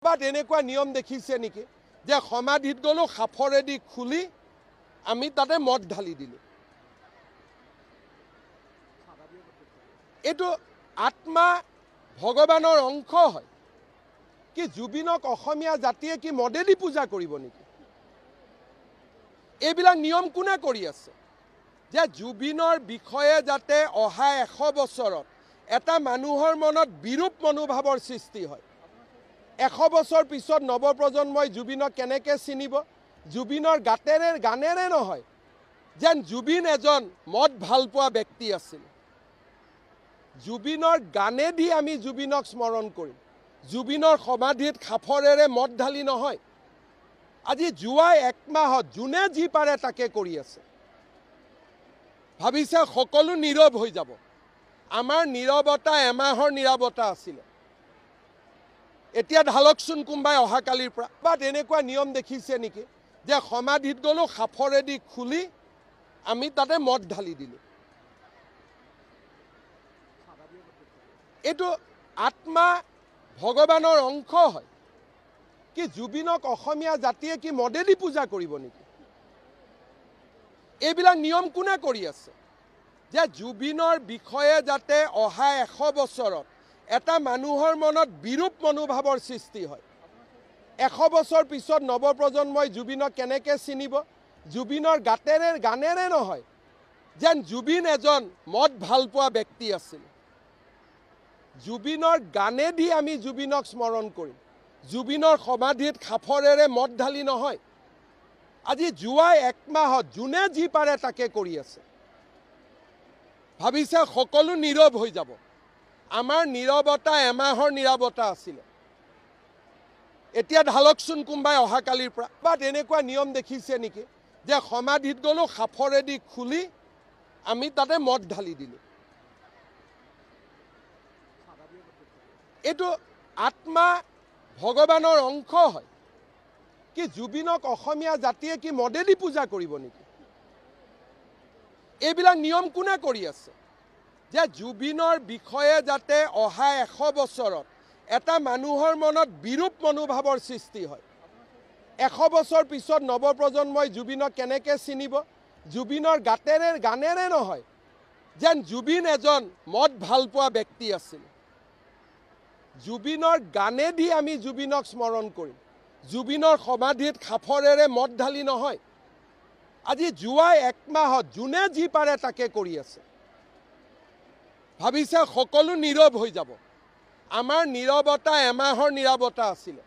বাট এনেকুৱা নিয়ম দেখিছে নেকি যে সমাধিত গ'লো সাফৰেদি খুলি আমি তাতে মদ ঢালি দিলোঁ। এইটো আত্মা ভগৱানৰ অংশ হয়। কি জুবিনক অসমীয়া জাতিয়ে কি মদেদি পূজা কৰিব নেকি? এইবিলাক নিয়ম কোনে কৰি আছে যে জুবিনৰ বিষয়ে যাতে অহা 100 বছৰত এটা মানুহৰ মনত বিৰূপ মনোভাৱৰ সৃষ্টি হয়। 100 বছৰ পিছত নৱপ্ৰজন্মই জুবিনক কেনেকৈ চিনিব? জুবিনৰ গানেৰে নহয়, যেন জুবিন এজন মদ ভাল পোৱা ব্যক্তি আছিল। জুবিনৰ গানেদি আমি জুবিনক স্মৰণ কৰিম। জুবিনৰ সমাধিত সাফৰেৰে মদ ঢালি নহয়। আজি যোৱা 1 মাহত যোনে যি পাৰে তাকে কৰি আছে। ভাবিছে সকলো নীৰৱ হৈ যাব। আমাৰ নীৰৱতা এমাহৰ নীৰৱতা আছিলে। এতিয়া ঢালকচোন কোনোবাই অহাকালিৰ পৰা। বাট এনেকুৱা নিয়ম দেখিছে নেকি যে সমাধিত গ'লো সাফৰেদি খুলি আমি তাতে মদ ঢালি দিলোঁ। এইটো আত্মা ভগৱানৰ অংশ হয়। কি জুবিনক অসমীয়া জাতিয়ে কি মদেদি পূজা কৰিব নেকি? এইবিলাক নিয়ম কোনে কৰি আছে যে জুবিনৰ বিষয়ে যাতে অহা 100 বছৰত এটা মানুহৰ মনত বিৰূপ মনোভাৱৰ সৃষ্টি হয়। 100 বছৰ পিছত নৱপ্ৰজন্মই জুবিনক কেনেকৈ চিনিব? জুবিনৰ গানেৰে নহয়, যেন জুবিন এজন মদ ভাল পোৱা ব্যক্তি আছিল। জুবিনৰ গানেদি আমি জুবিনক স্মৰণ কৰিম। জুবিনৰ সমাধিত সাফৰেৰে মদ ঢালি নহয়। আজি যোৱা 1 মাহত যোনে যি পাৰে তাকে কৰি আছে। ভাবিছে সকলো নীৰৱ হৈ যাব। আমাৰ নীৰৱতা এমাহৰ নীৰৱতা আছিলে। এতিয়া ঢালকচোন কোনোবাই অহাকালিৰ পৰা। বাট এনেকুৱা নিয়ম দেখিছে নেকি যে সমাধিত গ'লো সাফৰেদি খুলি আমি তাতে মদ ঢালি দিলোঁ। এইটো আত্মা ভগৱানৰ অংশ হয়। কি জুবিনক অসমীয়া জাতিয়ে কি মদেদি পূজা কৰিব নেকি? এইবিলাক নিয়ম কোনে কৰি আছে যে জুবিনৰ বিষয়ে যাতে অহা 100 বছৰত এটা মানুহৰ মনত বিৰূপ মনোভাৱৰ সৃষ্টি হয়। 100 বছৰ পিছত নৱপ্ৰজন্মই জুবিনক কেনেকৈ চিনিব? জুবিনৰ গানেৰে নহয়, যেন জুবিন এজন মদ ভাল পোৱা ব্যক্তি আছিল। জুবিনৰ গানেদি আমি জুবিনক স্মৰণ কৰিম। জুবিনৰ সমাধিত সাফৰেৰে মদ ঢালি নহয়। আজি যোৱা 1 মাহত যোনে যি পাৰে তাকে কৰি আছে। ভাবিছে সকলো নীৰৱ হৈ যাব। আমাৰ নীৰৱতা এমাহৰ নীৰৱতা আছিলে।